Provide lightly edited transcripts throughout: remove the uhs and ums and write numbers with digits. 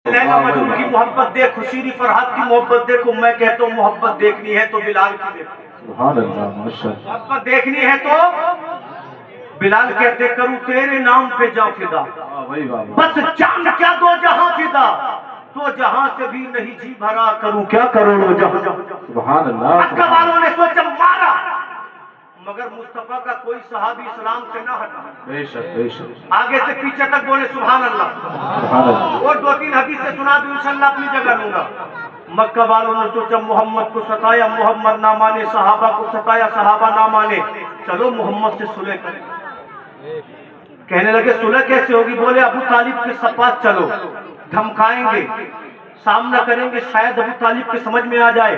लैला मजनू की मोहब्बत देख, खुशीरी फरहाद की मोहब्बत देखो। मैं कहता हूँ मोहब्बत देखनी है तो बिलाल की देखो। सुभान अल्लाह, माशाअल्लाह। मोहब्बत देखनी है तो बिलाल कहते करूँ तेरे नाम पे जाओ फिदा, वही बात। बस जान क्या दो जहां फिदा, तो जहां से भी नहीं जी भरा, करूँ क्या करोड़ों जहां। सुभान अल्लाह। मक्का वालों ने सोचा मारा, मगर मुस्तफा का कोई सहाबी इस्लाम से ना हटा। बेशक बेशक। आगे से पीछे तक बोले सुभान अल्लाह। सुभान अल्लाह। और दो तीन हदीस से सुना दूं इंशाअल्लाह अपनी जगह लूंगा। मक्का वालों ने सोचा मोहम्मद को सताया, मोहम्मद ना माने, सहाबा को सताया, सहाबा ना माने, चलो मोहम्मद से सुलह करें। कहने लगे सुलह कैसे होगी? बोले अबू तालिब के सपात चलो, धमकाएंगे, सामना करेंगे, शायद अबू तालिब के समझ में आ जाए।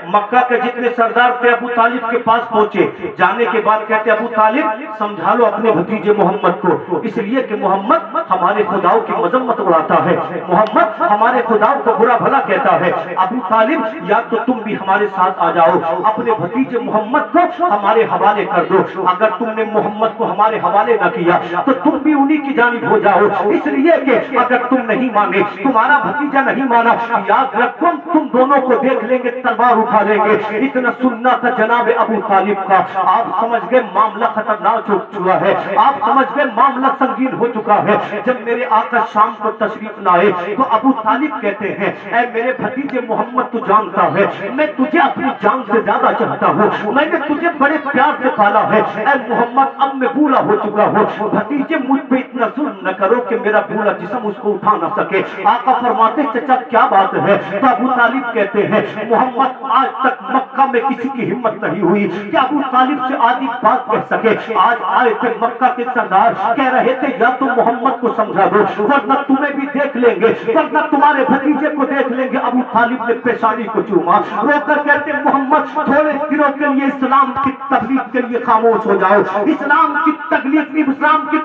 मक्का के जितने सरदार थे अबू तालिब के पास पहुंचे, जाने के बाद कहते अबू तालिब समझा लो अपने भतीजे मोहम्मद को, इसलिए कि मोहम्मद हमारे खुदाओं की मजम्मत उड़ाता है, मोहम्मद हमारे खुदाओं को बुरा भला कहता है। अबू तालिब या तो तुम भी हमारे साथ आ जाओ, अपने भतीजे मोहम्मद को हमारे हवाले कर दो, अगर तुमने मोहम्मद को हमारे हवाले न किया तो तुम भी उन्हीं की जानिब हो जाओ, इसलिए कि अगर तुम नहीं माने, तुम्हारा भतीजा नहीं माना, याद रखो तुम दोनों को देख लेंगे, तलवार उठा लेंगे। इतना सुनना था जनाब अबू तालिब का। आप समझ गए मामला खतरनाक हो चुका है, आप समझ गए मामला संगीन हो चुका है। जब मेरे आका शाम को तशरीफ लाए तो अबू तालिब कहते हैं ऐ मेरे भतीजे मोहम्मद, तू जानता है मैं तुझे अपनी जान से ज्यादा चाहता हूँ, मैंने तुझे बड़े प्यार से पाला है। ऐ मोहम्मद अब मैं बूढ़ा हो चुका हूँ, भतीजे मुझ पे इतना जुल्म न करो कि मेरा बूढ़ा जिस्म उसको उठा न सके। आका फरमाते चचा क्या बात है? तो अबू तालिब कहते हैं मोहम्मद आज तक मक्का में किसी की हिम्मत नहीं हुई कि अबू तालिब से आधी बात कह सके। आज आए थे मक्का के सरदार, कह रहे थे या तो मोहम्मद को समझा दो वरना तुम्हें भी देख लेंगे, वरना तुम्हारे भतीजे को देख लेंगे। अबू तालिब ने पेशानी को चूमा, रोकर कहते मोहम्मद थोड़े दिनों के लिए इस्लाम की तबलीग के लिए खामोश हो जाओ, इस्लाम की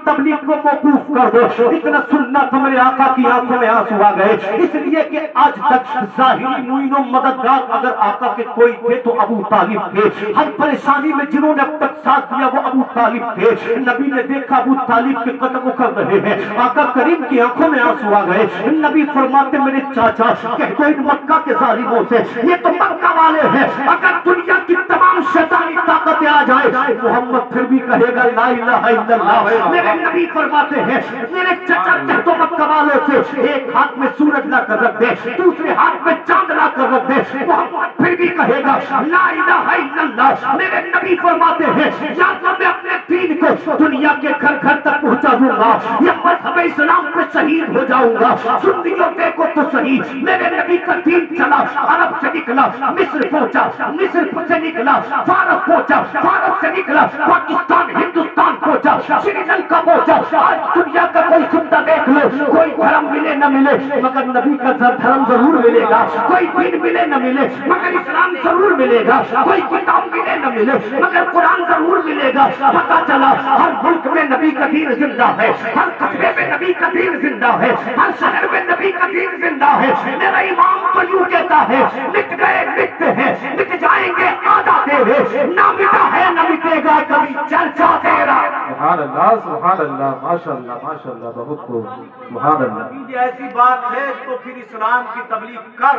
तबलीग को मौकूफ कर दो। इतना सुनना था मेरे आका की आंखों में आंसू आ गए, इसलिए कि आज तक ज़ाहिरी मुइनो मददगार अगर आका के कोई थे तो अबू तालिब थे। हर परेशानी में जिन्होंने अब तक साथ दिया वो अबू तालिब थे। नबी ने देखा अबू तालिब के कदम उखड़ रहे हैं, आका करीम की आंखों में आंसू आ गए। नबी फरमाते मेरे चाचा कह दो इन मक्का के जालिमों से, ये तो मक्का वाले हैं, अगर दुनिया की तमाम शैतानी ताकतें आ जाए मोहम्मद फिर भी कहेगा ला इलाहा इल्लल्लाह। मेरे नबी फरमाते हैं मेरे चाचा कह दो मक्का वालों से एक हाथ में सूरज ला कर रख दे, दूसरे हाथ में चांद ला कर रख दे, मोहम्मद फिर भी कहेगा ला इलाहा इल्लल्लाह। मेरे नबी फरमाते हैं या तो मैं अपने दीन को दुनिया के घर घर तक पहुंचा दूंगा या मजहब इस्लाम पे शहीद हो जाऊंगा। सुन्नियों देखो तो सही, मेरे नबी का दीन चला, अरब से निकला, मिस्र पहुंचा, मिस्र से निकला, फारस पहुंचा, फारस से निकला, पाकिस्तान हिंदुस्तान पहुंचा, श्रीलंका पहुंचा। आज दुनिया का कोई सुनता देख लो, कोई धर्म मिले न मिले मगर नबी का धर्म जरूर मिलेगा, कोई दीन मिले न मिले मगर इस्लाम जरूर मिलेगा, कोई किताब मिले न मिले मगर कुरान जरूर मिलेगा। पता चला हर मुल्क में नबी का दीन जिंदा है, हर कस्बे में नबी का दीन जिंदा है, हर शहर में नबी का दीन जिंदा है। मेरा इमाम तो यूं कहता है मिट गए मिटते हैं, मिट जाएंगे आधा तेरे, ना मिटा है ना मिटेगा कभी चर्चा तेरा। सुभान अल्लाह, सुभान अल्लाह, माशाअल्लाह माशाअल्लाह, बहुत खूब, सुभान अल्लाह। ऐसी बात है तो फिर इस्लाम की तबलीग कर।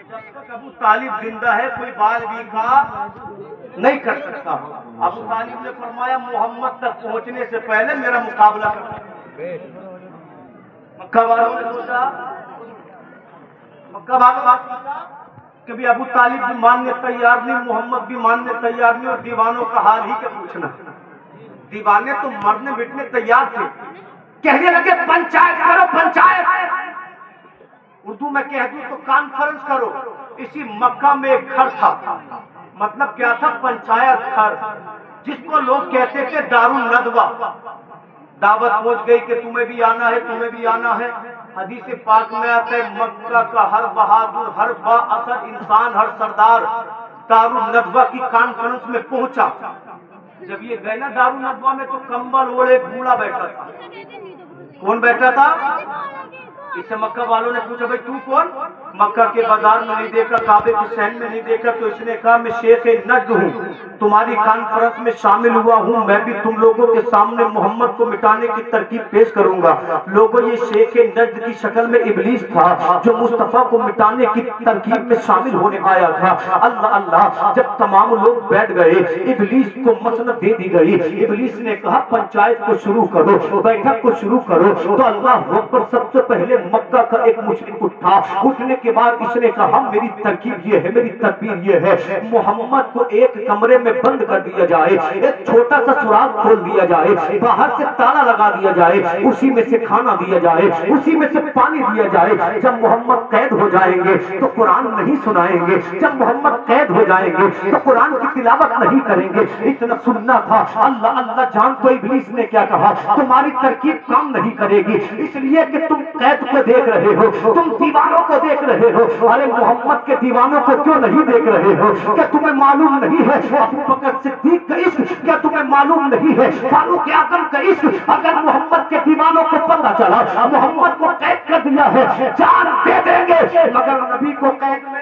जब तक अबू तालिब जिंदा है कोई बाल भी का नहीं कर सकता। अबू तालिब ने फरमाया मोहम्मद तक पहुंचने से पहले मेरा मुकाबला कर। मक्का वालों ने सोचा, मक्का वालों कि भी अबू तालिब भी मानने तैयार नहीं, मोहम्मद भी मानने तैयार नहीं, और दीवानों का हाल ही क्या पूछना। दीवाने तो मरने बिटने तैयार थे, कहने लगे पंचायत करो पंचायत। उर्दू में कह दूं तो कॉन्फ्रेंस करो। इसी मक्का में एक घर था, मतलब क्या था पंचायत घर, जिसको लोग कहते थे दारुल नदवा। दावत पहुंच गई कि तुम्हें भी आना है, तुम्हें भी आना है। हदीस पाक में आता है मक्का का हर बहादुर, हर बाअसर इंसान, हर सरदार दारुल नदवा की कॉन्फ्रेंस में पहुंचा। जब ये गए ना दारुल नदवा में तो कंबल ओढ़े बूढ़ा बैठा था। कौन बैठा था? इससे मक्का वालों ने पूछा भाई तू कौन? मक्का के बाजार में नहीं देखा, काबे के शहर में नहीं देखा। तो इसने कहा मैं शेख नज्द हूँ, तुम्हारी कॉन्फ्रेंस में शामिल हुआ हूँ, मैं भी तुम लोगों के सामने मोहम्मद को मिटाने की तरकीब पेश करूंगा। लोगों, ये शेख नज्द की शक्ल में इबलीस था जो मुस्तफा को मिटाने की तरकीब में शामिल होने आया था। अल्लाह अल्लाह, जब तमाम लोग बैठ गए, इबलीस को मसनद दे दी गई। इबलीस ने कहा पंचायत को शुरू करो, बैठक को शुरू करो। तो अल्लाह अकबर, सबसे पहले मक्का का एक मुशरिक उठा। उठने के बाद इसने कहा मेरी तरकीब ये है, मेरी तदबीर ये है, मोहम्मद को एक कमरे में बंद कर दिया जाए, एक छोटा सा सुराग खोल दिया जाए, बाहर से ताला लगा दिया जाए, उसी में से खाना दिया जाए, उसी में से पानी दिया जाए। जब मोहम्मद कैद हो जाएंगे तो कुरान नहीं सुनाएंगे, जब मोहम्मद कैद हो जाएंगे तो कुरान की तिलावत नहीं करेंगे। इतना सुनना था। अल्लाह अल्लाह, जान तो इब्लीस ने क्या कहा, तुम्हारी तरकीब काम नहीं करेगी, इसलिए कि तुम कैद को देख रहे हो, तुम दीवानों को देख रहे हो। अरे मोहम्मद के दीवानों को क्यों नहीं देख रहे हो? क्या तुम्हें मालूम नहीं है अबू बकर सिद्दीक का इश्क? क्या तुम्हें मालूम नहीं है फारूक आजम का इश्क? अगर मोहम्मद के दीवानों को पता चला मोहम्मद को कैद कर दिया है, जान दे देंगे, मगर नबी को कैद में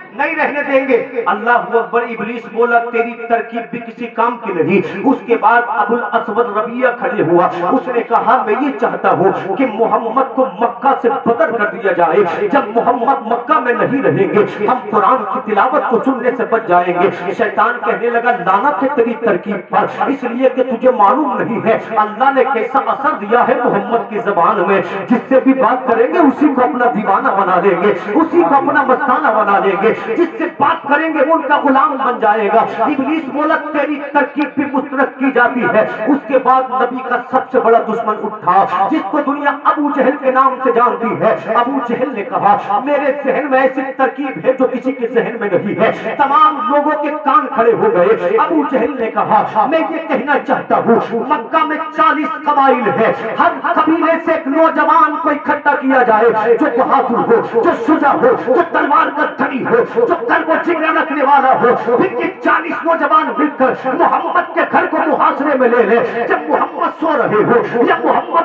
नहीं रहने देंगे। अल्लाह अकबर। इब्लीस बोला तेरी तरकीब भी किसी काम की नहीं। उसके बाद अबुल अस्वद रबिया खड़े हुआ, उसने कहा मैं ये चाहता हूँ कि मोहम्मद को मक्का से बदर कर दिया जाए। जब मोहम्मद मक्का में नहीं रहेंगे हम कुरान की तिलावत को सुनने से बच जाएंगे। शैतान कहने लगा लानत है तेरी तरकीब पर, इसलिए कि तुझे मालूम नहीं है अल्लाह ने कैसा असर दिया है मोहम्मद की जबान में। जिससे भी बात करेंगे उसी को अपना दीवाना बना लेंगे, उसी को अपना मस्ताना बना लेंगे, जिससे बात करेंगे वो उनका गुलाम बन जाएगा। इब्लीस बोला तेरी तरकीब भी मुस्तरद की जाती है। उसके बाद नबी का सबसे बड़ा दुश्मन उठा, जिसको दुनिया अबू जहल के नाम से जानती है। अबू जहल ने कहा मेरे जहन में ऐसी तरकीब है जो किसी के जहन में नहीं है। तमाम लोगों के कान खड़े हो गए। अबू जहल ने कहा मैं ये कहना चाहता हूँ मक्का में 40 कबाइल है, हर कबीले से एक नौजवान को इकट्ठा किया जाए जो बहादुर हो, जो शुजा हो, जो तलवार का धनी हो, जो घर को जिगरा रखने वाला हो। फिर ये 40 नौजवान मिलकर मोहम्मद के घर को मुहासरे में ले ले। जब मोहम्मद सो रहे हो या मोहम्मद